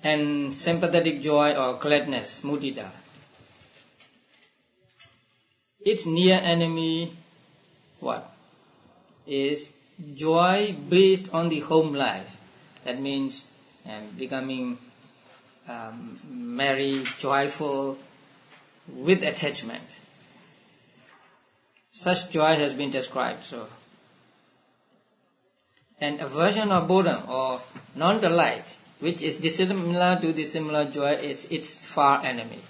and sympathetic joy or gladness, mudita. Its near enemy, what? Is joy based on the home life. That means becoming merry, joyful, with attachment. Such joy has been described. So, and aversion or boredom or non-delight, which is dissimilar to the similar joy, is its far enemy.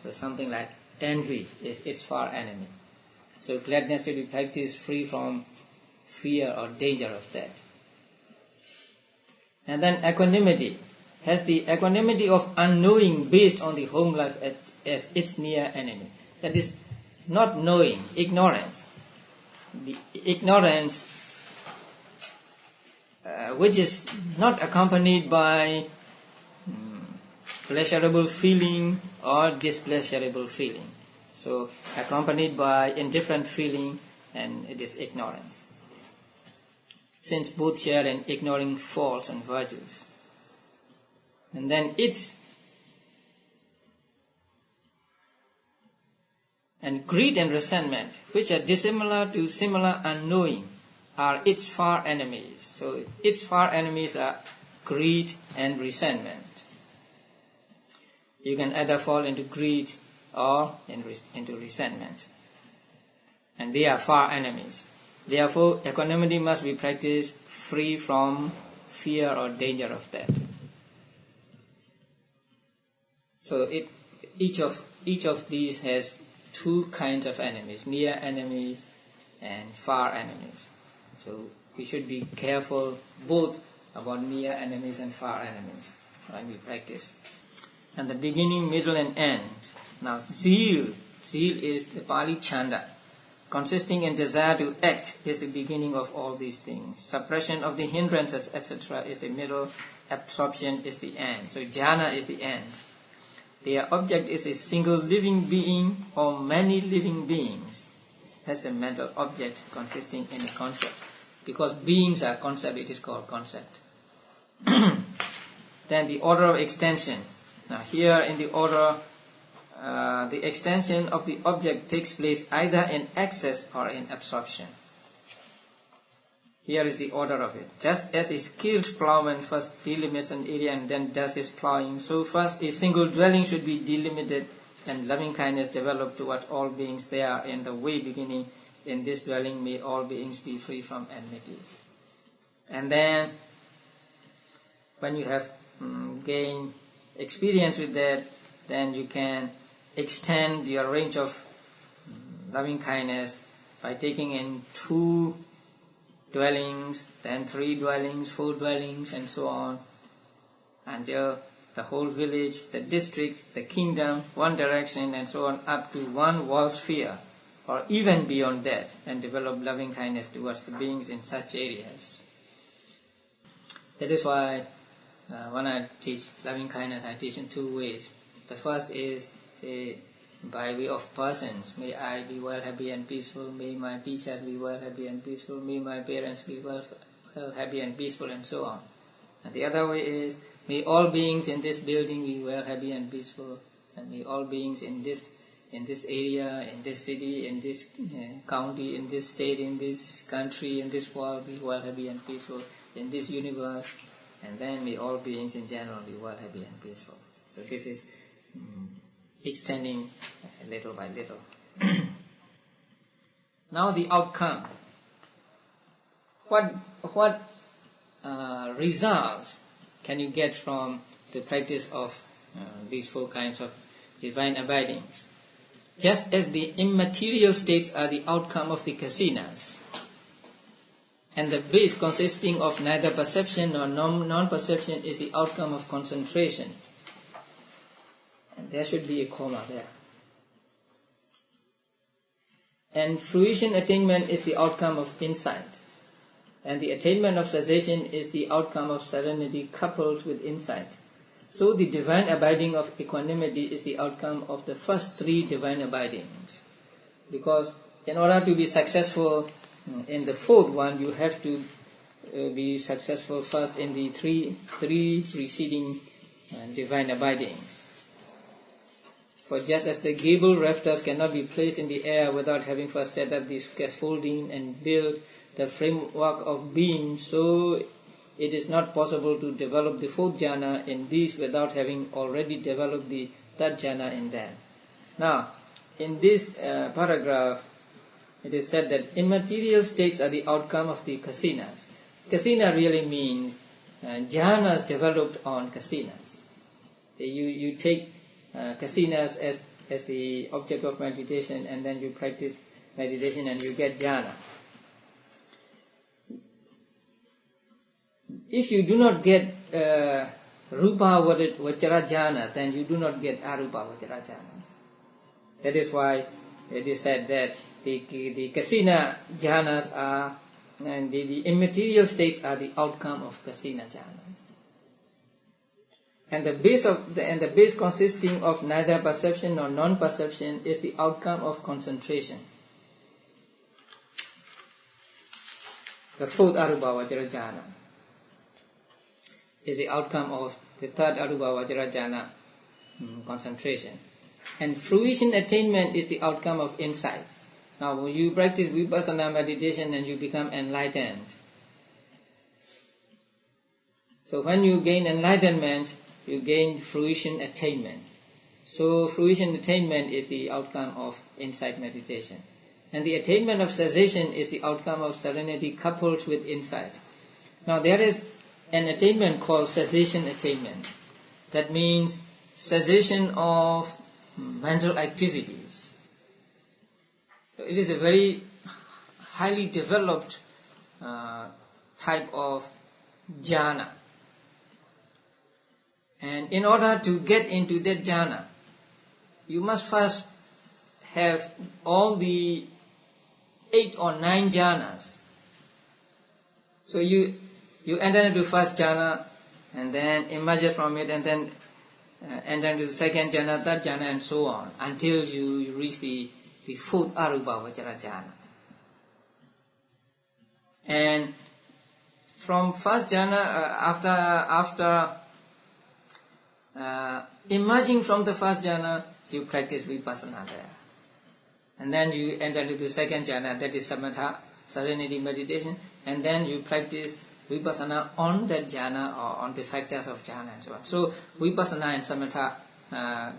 So something like envy is its far enemy. So gladness should be practiced free from fear or danger of that. And then equanimity has the equanimity of unknowing based on the home life as its near enemy. That is not knowing, ignorance. The ignorance which is not accompanied by pleasurable feeling or displeasurable feeling. So accompanied by indifferent feeling, and it is ignorance. Since both share in ignoring faults and virtues. And then and greed and resentment, which are dissimilar to similar unknowing, are its far enemies. So its far enemies are greed and resentment. You can either fall into greed or into resentment. And they are far enemies. Therefore, equanimity must be practiced free from fear or danger of that. So each of these has two kinds of enemies, near enemies and far enemies. So we should be careful both about near enemies and far enemies when we practice. And the beginning, middle and end. Now zeal is the Pali chanda. Consisting in desire to act is the beginning of all these things. Suppression of the hindrances, etc. is the middle. Absorption is the end. So jhana is the end. Their object is a single living being or many living beings. As a mental object consisting in a concept. Because beings are concept, it is called concept. Then the order of extension. Now here in the order, the extension of the object takes place either in access or in absorption. Here is the order of it. Just as a skilled plowman first delimits an area and then does his plowing, so first a single dwelling should be delimited and loving kindness developed towards all beings there in the way beginning. In this dwelling may all beings be free from enmity. And then when you have gained experience with that, then you can extend your range of loving kindness by taking in 2 dwellings, then 3 dwellings, 4 dwellings, and so on, until the whole village, the district, the kingdom, one direction, and so on, up to one wall sphere, or even beyond that, and develop loving kindness towards the beings in such areas. That is why when I teach loving kindness, I teach in 2 ways. The first is, say, by way of persons. May I be well, happy and peaceful. May my teachers be well, happy and peaceful. May my parents be well, happy and peaceful, and so on. And the other way is, may all beings in this building be well, happy and peaceful. And may all beings in this area, in this city, in this county, in this state, in this country, in this world be well, happy and peaceful. In this universe. And then may all beings in general be well, happy and peaceful. So this is extending little by little. Now the outcome. What results can you get from the practice of these 4 kinds of divine abidings? Just as the immaterial states are the outcome of the kasinas, and the base consisting of neither perception nor non-perception is the outcome of concentration. And there should be a comma there. And fruition attainment is the outcome of insight. And the attainment of cessation is the outcome of serenity coupled with insight. So the divine abiding of equanimity is the outcome of the first 3 divine abidings. Because in order to be successful in the 4th one, you have to be successful first in the three preceding divine abidings. For just as the gable rafters cannot be placed in the air without having first set up the scaffolding and built the framework of beams, so it is not possible to develop the fourth jhana in these without having already developed the third jhana in them. Now, in this paragraph, it is said that immaterial states are the outcome of the kasinas. Kasina really means jhanas developed on kasinas. You take kasinas as the object of meditation, and then you practice meditation and you get jhana. If you do not get rupa vajra jhanas, then you do not get arupa vajra jhanas. That is why it is said that the kasina jhanas are, and the immaterial states are the outcome of kasina jhanas. And the base consisting of neither perception nor non-perception is the outcome of concentration. The fourth arupa vajra jhana is the outcome of the third arupa vajra jhana, concentration. And fruition attainment is the outcome of insight. Now when you practice vipassana meditation and you become enlightened, so when you gain enlightenment, you gain fruition attainment. So fruition attainment is the outcome of insight meditation. And the attainment of cessation is the outcome of serenity coupled with insight. Now there is an attainment called cessation attainment. That means cessation of mental activities. It is a very highly developed type of jhana. And in order to get into that jhana, you must first have all the 8 or 9 jhanas. So you enter into first jhana, and then emerges from it, and then enter into the second jhana, third jhana, and so on, until you reach the fourth arupa vajra jhana. And from first jhana, after emerging from the first jhana, you practice vipassana there. And then you enter into the second jhana, that is samatha, serenity meditation, and then you practice vipassana on that jhana or on the factors of jhana and so on. So vipassana and samatha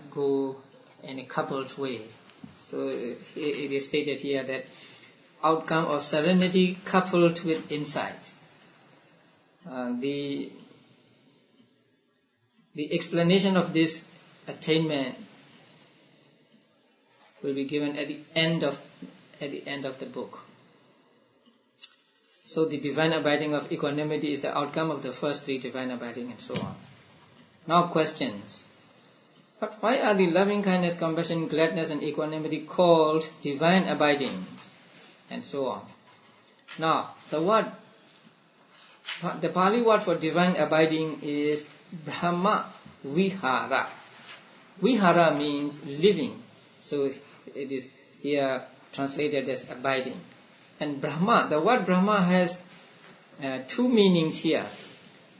go in a coupled way. So it is stated here that outcome of serenity coupled with insight. The explanation of this attainment will be given at the end of the book. So the divine abiding of equanimity is the outcome of the first 3 divine abiding, and so on. Now questions. But why are the loving kindness, compassion, gladness and equanimity called divine abidings? And so on. Now, the Pali word for divine abiding is Brahma Vihara. Vihara means living. So it is here translated as abiding. And Brahma, the word Brahma has 2 meanings here.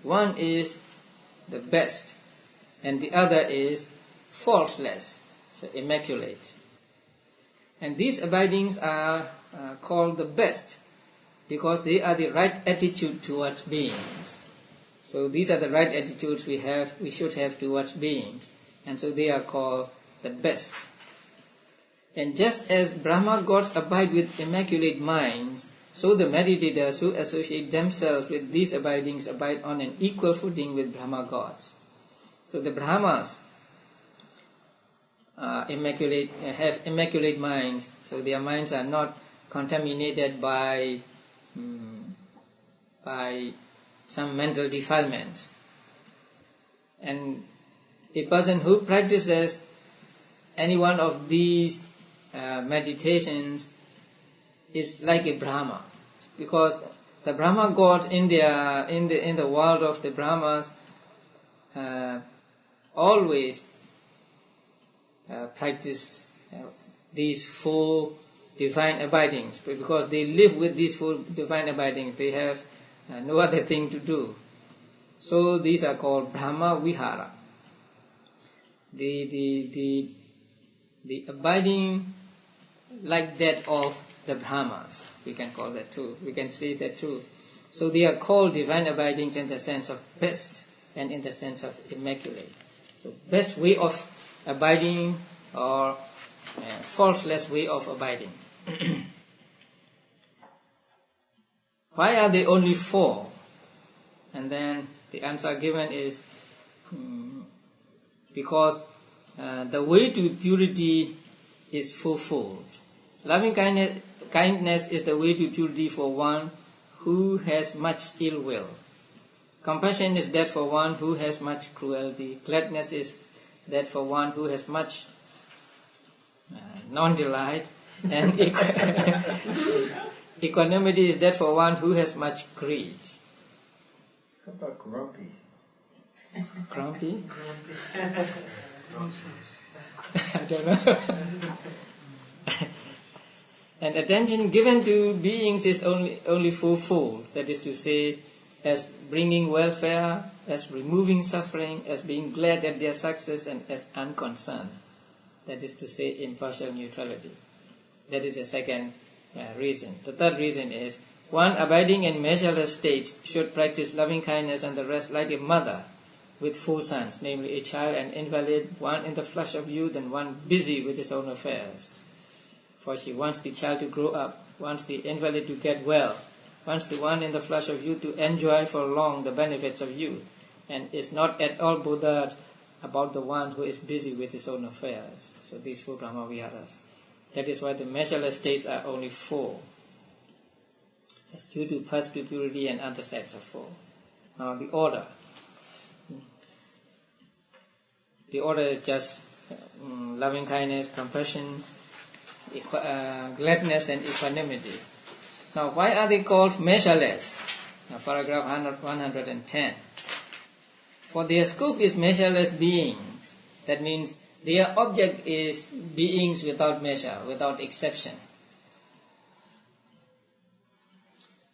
One is the best, and the other is faultless, so immaculate. And these abidings are called the best because they are the right attitude towards beings. So these are the right attitudes we should have towards beings, and so they are called the best. And just as Brahma gods abide with immaculate minds, so the meditators who associate themselves with these abidings abide on an equal footing with Brahma gods. So the Brahmas have immaculate minds, so their minds are not contaminated by some mental defilements. And a person who practices any one of these meditations is like a Brahma, because the Brahma gods in the world of the Brahmas always practice these 4 divine abidings, because they live with these 4 divine abidings. They have no other thing to do. So these are called Brahma Vihara. the abiding like that of the Brahmas. We can call that too. We can say that too. So they are called divine abidings in the sense of best and in the sense of immaculate. So best way of abiding or faultless way of abiding. Why are they only 4? And then the answer given is because the way to purity is fourfold. Loving kindness is the way to purity for one who has much ill will. Compassion is that for one who has much cruelty. Gladness is that for one who has much non-delight. And equanimity is that for one who has much greed. How about grumpy? Grumpy? I don't know. And attention given to beings is only fourfold. That is to say, as bringing welfare, as removing suffering, as being glad at their success, and as unconcerned. That is to say, impartial neutrality. That is the second reason. The third reason is, one abiding in measureless states should practice loving kindness and the rest like a mother with 4 sons, namely a child, an invalid, one in the flush of youth, and one busy with his own affairs. For she wants the child to grow up, wants the invalid to get well, wants the one in the flush of youth to enjoy for long the benefits of youth, and is not at all bothered about the one who is busy with his own affairs. So these 4 Brahma Viharas. That is why the measureless states are only 4. It's due to past purity and other sets of 4. Now the order. The order is just loving kindness, compassion, gladness and equanimity. Now why are they called measureless? Now paragraph 110. For their scope is measureless beings. That means their object is beings without measure, without exception.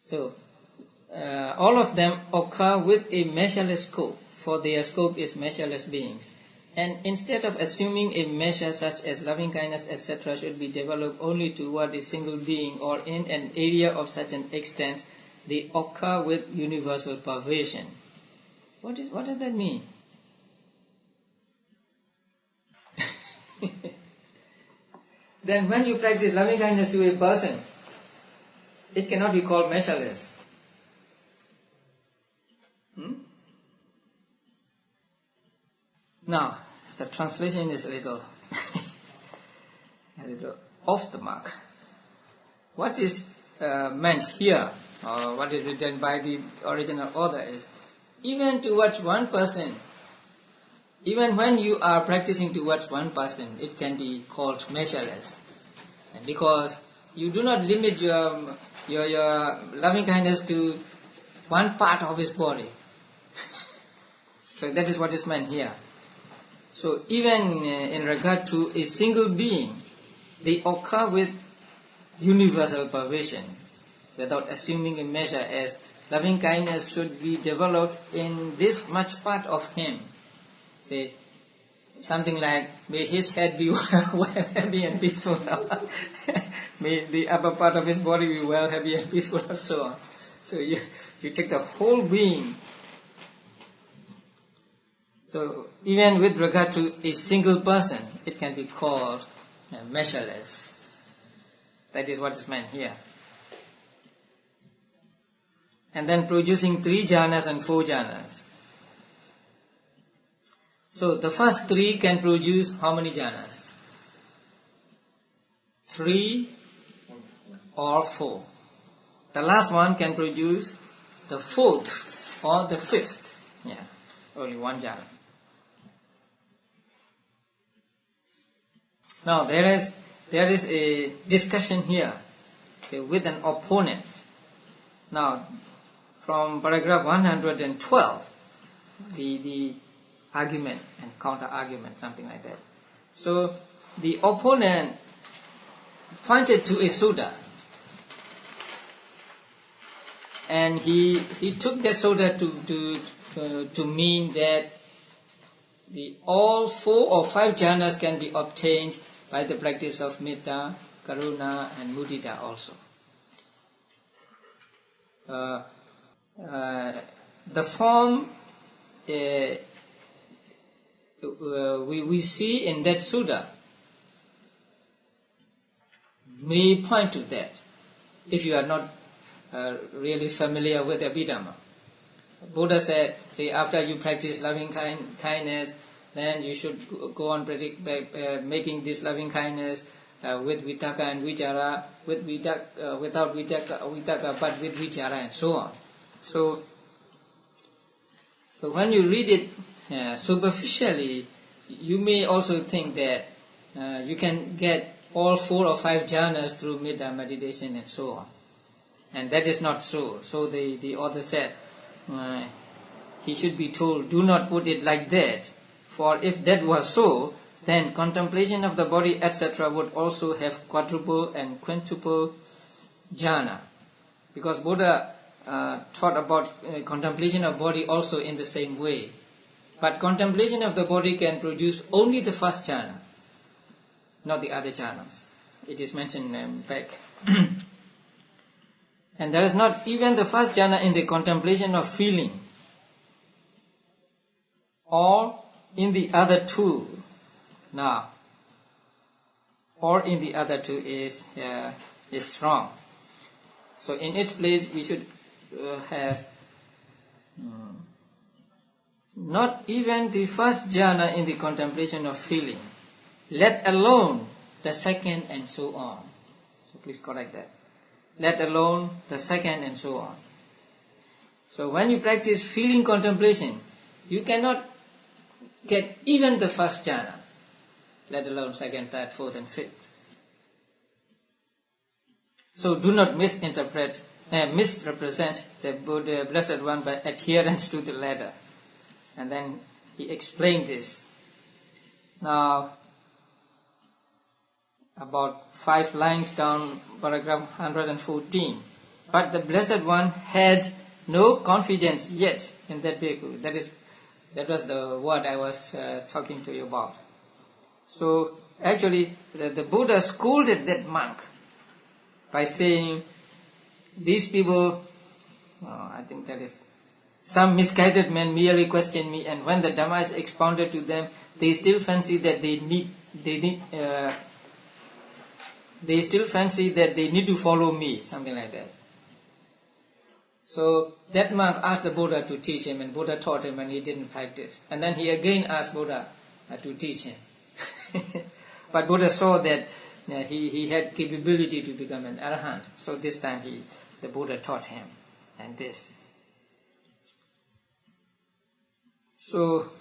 So all of them occur with a measureless scope, for their scope is measureless beings. And instead of assuming a measure such as loving kindness, etc., should be developed only toward a single being or in an area of such an extent, they occur with universal pervasion. What does that mean? Then when you practice loving kindness to a person, it cannot be called measureless. Now, the translation is a little off the mark. What is meant here, or what is written by the original author is, even towards one person, even when you are practicing towards one person, it can be called measureless. And because you do not limit your loving kindness to one part of his body. So that is what is meant here. So even in regard to a single being, they occur with universal pervasion, without assuming a measure, as loving kindness should be developed in this much part of him. Say, something like, may his head be well, happy and peaceful. May the upper part of his body be well, happy and peaceful, and so on. So you take the whole being. So even with regard to a single person, it can be called measureless. That is what is meant here. And then producing 3 jhanas and 4 jhanas. So the first 3 can produce how many jhanas? 3 or 4. The last one can produce the 4th or the 5th. Yeah, only 1 jhana. Now there is a discussion here, okay, with an opponent. Now from paragraph 112, the argument and counter-argument, something like that. So the opponent pointed to a sutta, and he took that sutta to mean that all 4 or 5 jhanas can be obtained by the practice of metta, karuna and mudita also. The form we see in that sutta may point to that, if you are not really familiar with Abhidhamma. Buddha said, say, after you practice loving kindness, then you should go on making this loving kindness with vitakka and vichara, without vitakka, but with vichara, and so on. So when you read it superficially, you may also think that you can get all 4 or 5 jhanas through metta meditation and so on. And that is not so. So the author said, he should be told, do not put it like that, for if that was so, then contemplation of the body, etc. would also have quadruple and quintuple jhana. Because Buddha taught about contemplation of body also in the same way. But contemplation of the body can produce only the first jhana, not the other jhanas. It is mentioned back. And there is not even the first jhana in the contemplation of feeling, or in the other 2. Now, or in the other 2 is wrong. So in its place we should have not even the first jhana in the contemplation of feeling, let alone the second and so on. So please correct that. Let alone the second and so on. So when you practice feeling contemplation, you cannot get even the first jhana, let alone second, third, fourth and fifth. So do not misrepresent the Buddha, Blessed One, by adherence to the letter. And then he explained this. Now, about 5 lines down, paragraph 114. But the Blessed One had no confidence yet in that bhikkhu. That was the word I was talking to you about. So actually, the Buddha scolded that monk by saying, these people, I think that is, some misguided men merely question me, and when the Dhamma is expounded to them, they still fancy that they need to follow me, something like that. So that monk asked the Buddha to teach him, and Buddha taught him, and he didn't practice. And then he again asked Buddha to teach him. But Buddha saw that he had capability to become an arahant. So this time the Buddha taught him, and this. So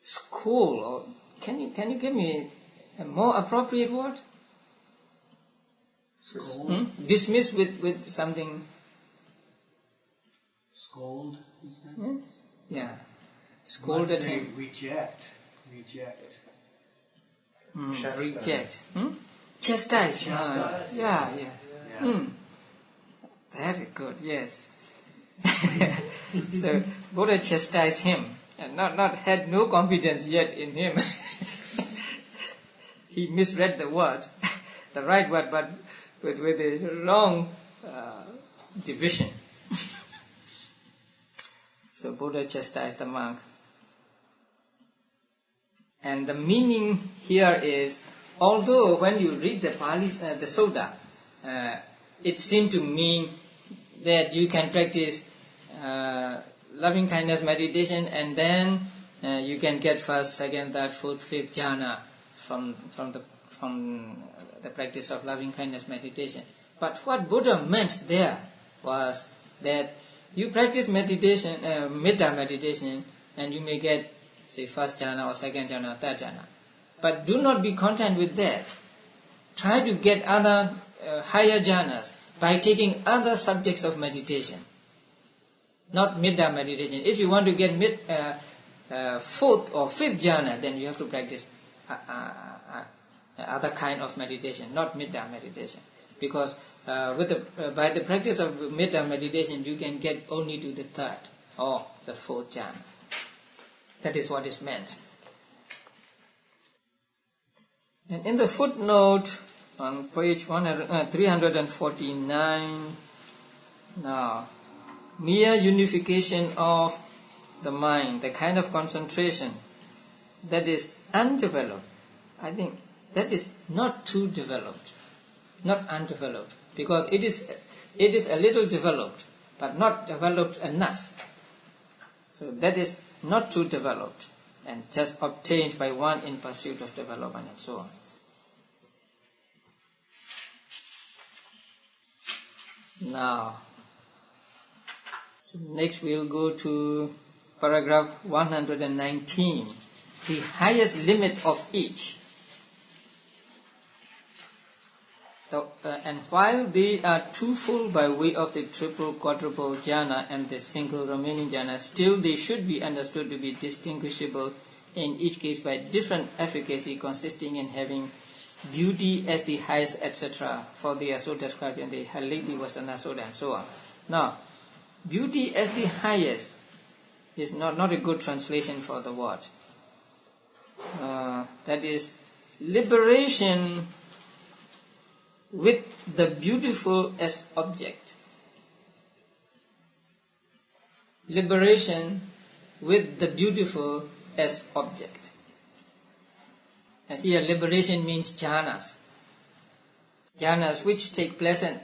school, or can you give me a more appropriate word? Dismiss with something. Scold. Yeah. Scolded him. Reject. Reject. Chastise. Yeah. Very good, yes. So Buddha chastised him, and not had no confidence yet in him. He misread the word, the right word, but with a wrong division. So Buddha chastised the monk. And the meaning here is, although when you read the Pali, the Sutta, it seemed to mean that you can practice loving kindness meditation, and then you can get first, second, third, fourth, fifth jhana from the practice of loving kindness meditation. But what Buddha meant there was that you practice meditation, metta meditation, and you may get, say, first jhana or second jhana or third jhana. But do not be content with that. Try to get other higher jhanas by taking other subjects of meditation. Not metta meditation. If you want to get fourth or fifth jhana, then you have to practice other kind of meditation, not metta meditation. Because by the practice of metta meditation, you can get only to the third or the fourth jhana. That is what is meant. And in the footnote on page 349, now, mere unification of the mind, the kind of concentration that is undeveloped, I think that is not too developed, not undeveloped, because it is a little developed, but not developed enough. So that is not too developed and just obtained by one in pursuit of development and so on. Now, so next we'll go to paragraph 119, the highest limit of each. And while they are twofold by way of the triple quadruple jhana and the single remaining jhana, still they should be understood to be distinguishable in each case by different efficacy, consisting in having beauty as the highest, etc. For they are so described in the Halidi Vasana Soda and so on. Now, beauty as the highest is not a good translation for the word. That is, liberation with the beautiful as object. Liberation with the beautiful as object. And here liberation means jhanas. Jhanas which take pleasant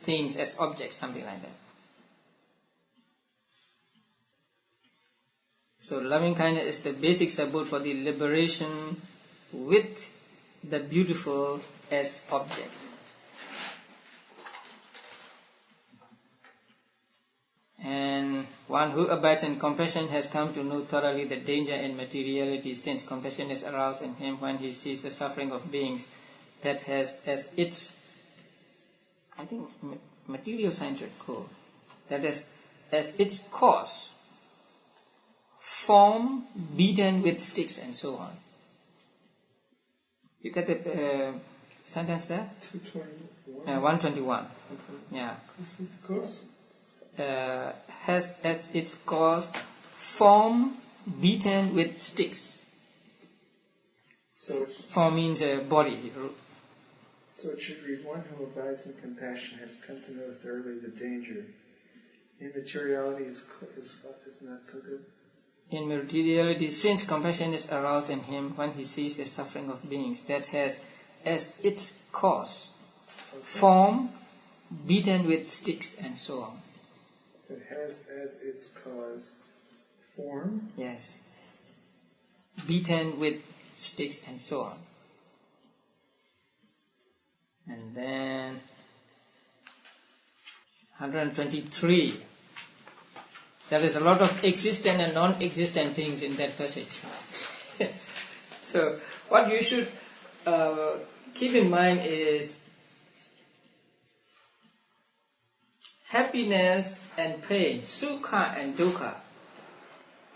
things as objects, something like that. So loving kindness is the basic support for the liberation with the beautiful as object. And one who abides in compassion has come to know thoroughly the danger in materiality, since compassion is aroused in him when he sees the suffering of beings that has as its, I think material science should go, that is as its cause, form beaten with sticks and so on. You get the sentence there? 121. Yeah. Has as its cause form beaten with sticks. So form means body. So it should read, one who abides in compassion has come to know thoroughly the danger. Immateriality is not so good. In materiality, since compassion is aroused in him when he sees the suffering of beings, that has as its cause form beaten with sticks and so on. So it has as its cause form? Yes. Beaten with sticks and so on. And then 123. There is a lot of existent and non-existent things in that passage. So what you should keep in mind is happiness and pain, sukha and dukkha,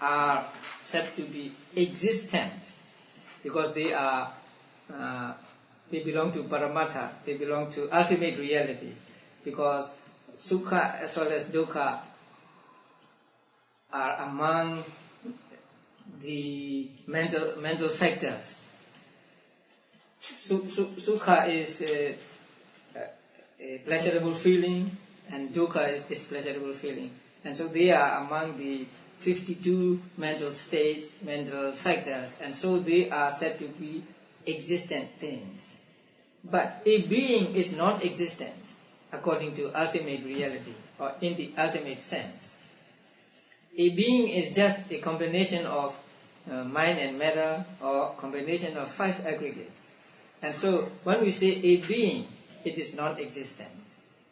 are said to be existent because they belong to Paramatha, they belong to ultimate reality, because sukha as well as dukkha are among the mental factors. Sukha is a pleasurable feeling and dukkha is displeasurable feeling. And so they are among the 52 mental states, mental factors, and so they are said to be existent things. But a being is not existent according to ultimate reality or in the ultimate sense. A being is just a combination of mind and matter, or combination of 5 aggregates. And so when we say a being, it is not existent.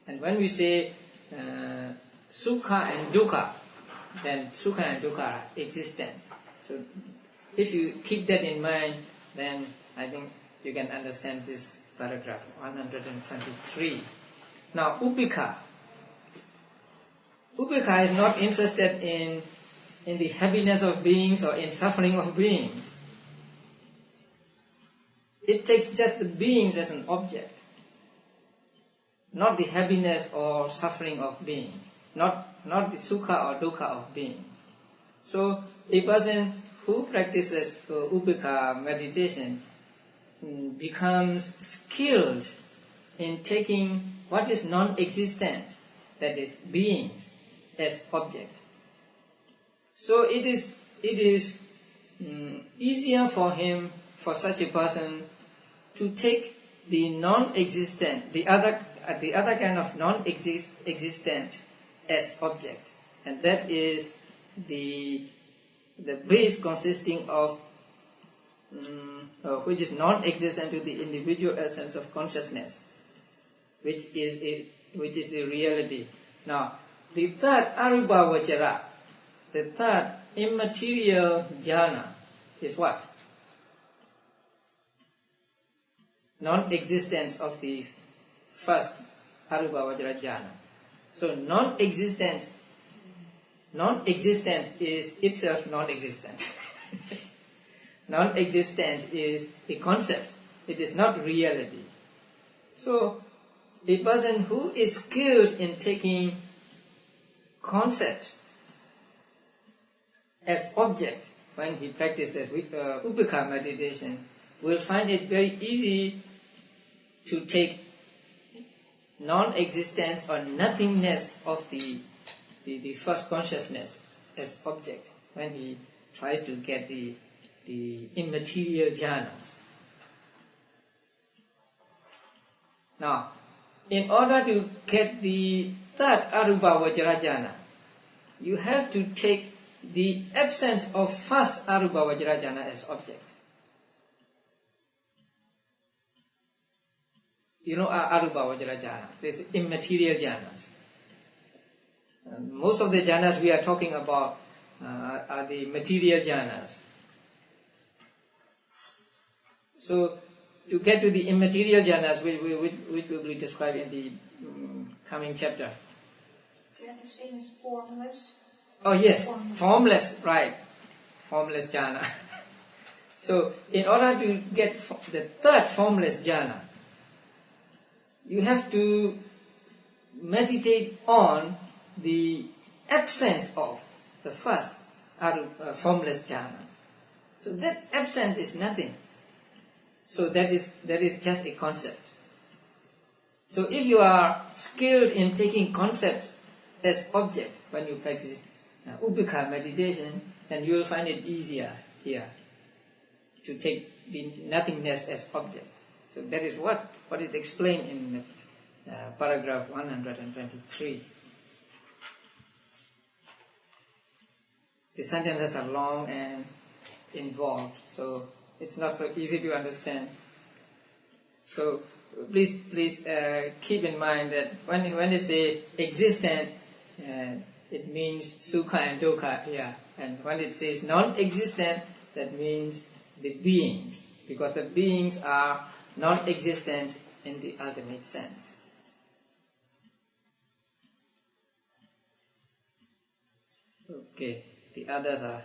And when we say sukha and dukkha, then sukha and dukkha are existent. So if you keep that in mind, then I think you can understand this paragraph 123. Now upekha. Upekha is not interested in the happiness of beings or in suffering of beings. It takes just the beings as an object, not the happiness or suffering of beings, not the sukha or dukkha of beings. So a person who practices Upekkha meditation becomes skilled in taking what is non-existent, that is beings, as object. So it is easier for him, for such a person, to take the non-existent, the other kind of non-existent as object, and that is the base consisting of which is non-existent to the individual essence of consciousness, which is the reality. Now, the third arupa vajara, the third immaterial jhana, is what? Non-existence of the first arupa vajra jhana. So non-existence is itself non-existent. Non-existence is a concept. It is not reality. So a person who is skilled in taking concept as object when he practices Upekkha meditation will find it very easy to take non-existence or nothingness of the first consciousness as object when he tries to get the immaterial jhanas. Now, in order to get the third arupa vajra jhana, you have to take the absence of first arupa vajra jhana as object. You know arupa vajra jhana, this immaterial jhanas. Most of the jhanas we are talking about are the material jhanas. So, to get to the immaterial jhanas, which will be described in the coming chapter. Is that the same as formless? Oh yes, formless, right. Formless jhana. So, in order to get the third formless jhana, you have to meditate on the absence of the first formless jhana. So that absence is nothing. So that is just a concept. So if you are skilled in taking concept as object when you practice Upekkha meditation, then you will find it easier here to take the nothingness as object. So that is what is explained in paragraph 123. The sentences are long and involved, so it's not so easy to understand. So please keep in mind that when it says existent, it means sukha and dukkha here, and when it says non-existent, that means the beings, because the beings are non-existent in the ultimate sense. Okay, the others are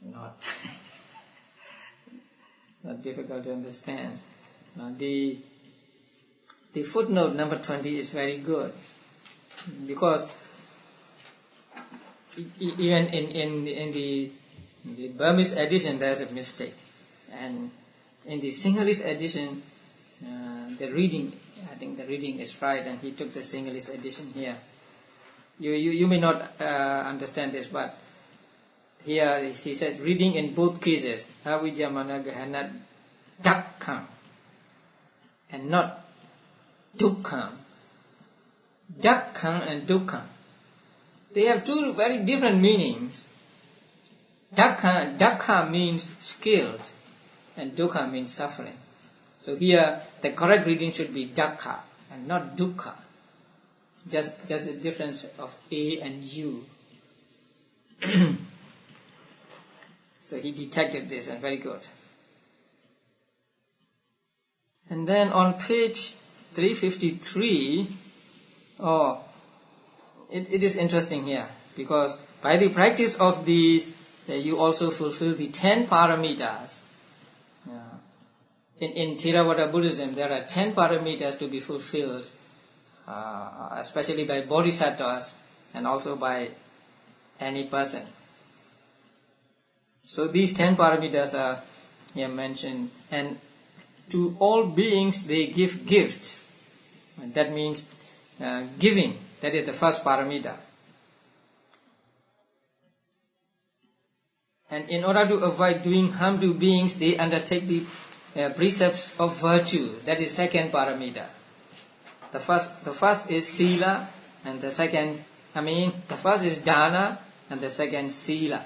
not not difficult to understand. The footnote number 20 is very good, because even in the Burmese edition there is a mistake, and in the Sinhalese edition the reading, I think the reading is right, and he took the Sinhalese edition here. You may not understand this, but here he said reading in both cases avijjamana gahana dakkam and not dukkam. Dakkam and dukkam, they have two very different meanings. Dakkha means skilled, and dukkha means suffering. So here the correct reading should be dakkha and not dukkha. Just the difference of A and U. So he detected this, and very good. And then on page 353, it is interesting here, because by the practice of these, you also fulfill the 10 paramitas. In Theravada Buddhism, there are 10 paramitas to be fulfilled, especially by bodhisattvas and also by any person. So these 10 paramitas are here mentioned, and to all beings they give gifts. And that means giving. That is the first paramita. And in order to avoid doing harm to beings, they undertake the precepts of virtue. That is second paramita. The first is sila, and the first is dana, and the second sila.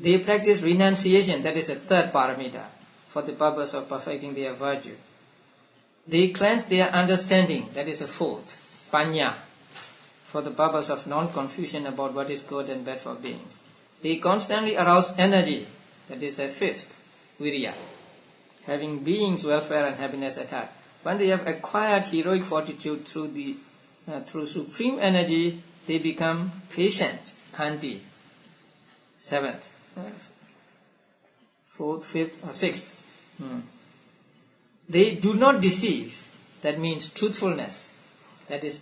They practice renunciation. That is the third paramita, for the purpose of perfecting their virtue. They cleanse their understanding. That is the fourth, panya, for the purpose of non-confusion about what is good and bad for beings. They constantly arouse energy. That is the fifth, virya, having beings' welfare and happiness at heart. When they have acquired heroic fortitude through supreme energy, they become patient, khanti. Seventh, fourth, fifth, or sixth. They do not deceive. That means truthfulness. That is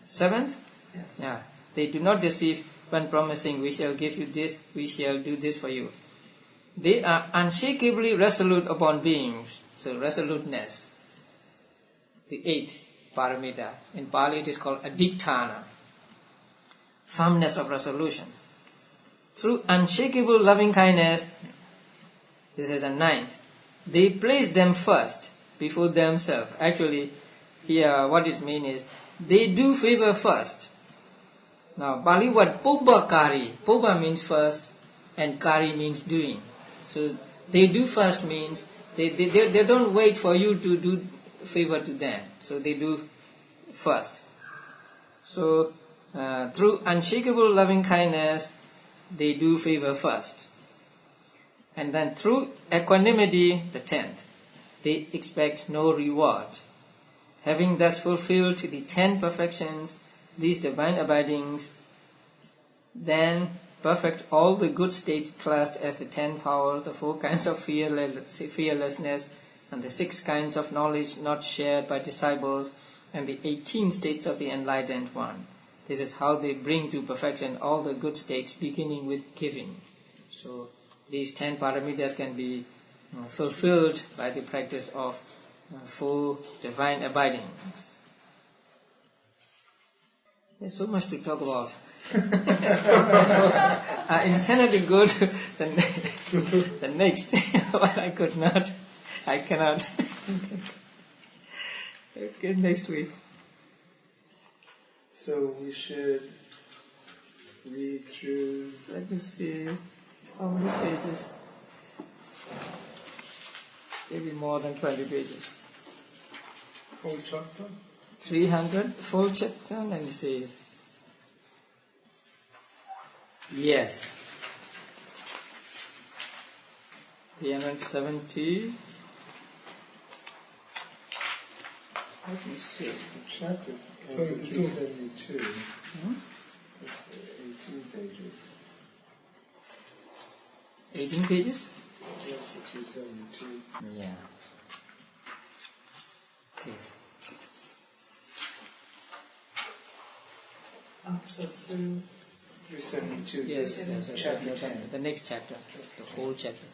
seventh. Yes. Yeah. They do not deceive when promising, we shall give you this, we shall do this for you. They are unshakably resolute upon beings. So resoluteness. The eighth paramita. In Pali it is called adhitthana. Firmness of resolution. Through unshakable loving kindness, this is the ninth, they place them first before themselves. Actually, here what it means is, they do favor first. Now, Pali word pobba kari. Pobba means first, and kari means doing. So, they do first means, they don't wait for you to do favor to them. So, they do first. So, through unshakable loving kindness, they do favor first. And then through equanimity, the 10th, they expect no reward. Having thus fulfilled the 10 perfections, these divine abidings then perfect all the good states classed as the 10 powers, the 4 kinds of fearlessness, and the 6 kinds of knowledge not shared by disciples, and the 18 states of the enlightened one. This is how they bring to perfection all the good states, beginning with giving. So these 10 paramitas can be fulfilled by the practice of 4 divine abidings. There's so much to talk about. I intended to go to the next, but I could not. I cannot. Okay, next week. So we should read through. Let me see how many pages. Maybe more than 20 pages. Whole chapter? 300, full chapter, let me see. Yes. 370. Let me see. The chapter ends at 372. That's 18 pages. 18 pages? Yes, 372. Yeah. Okay. So through 372. Yes, chapter 10. the next chapter, the whole chapter.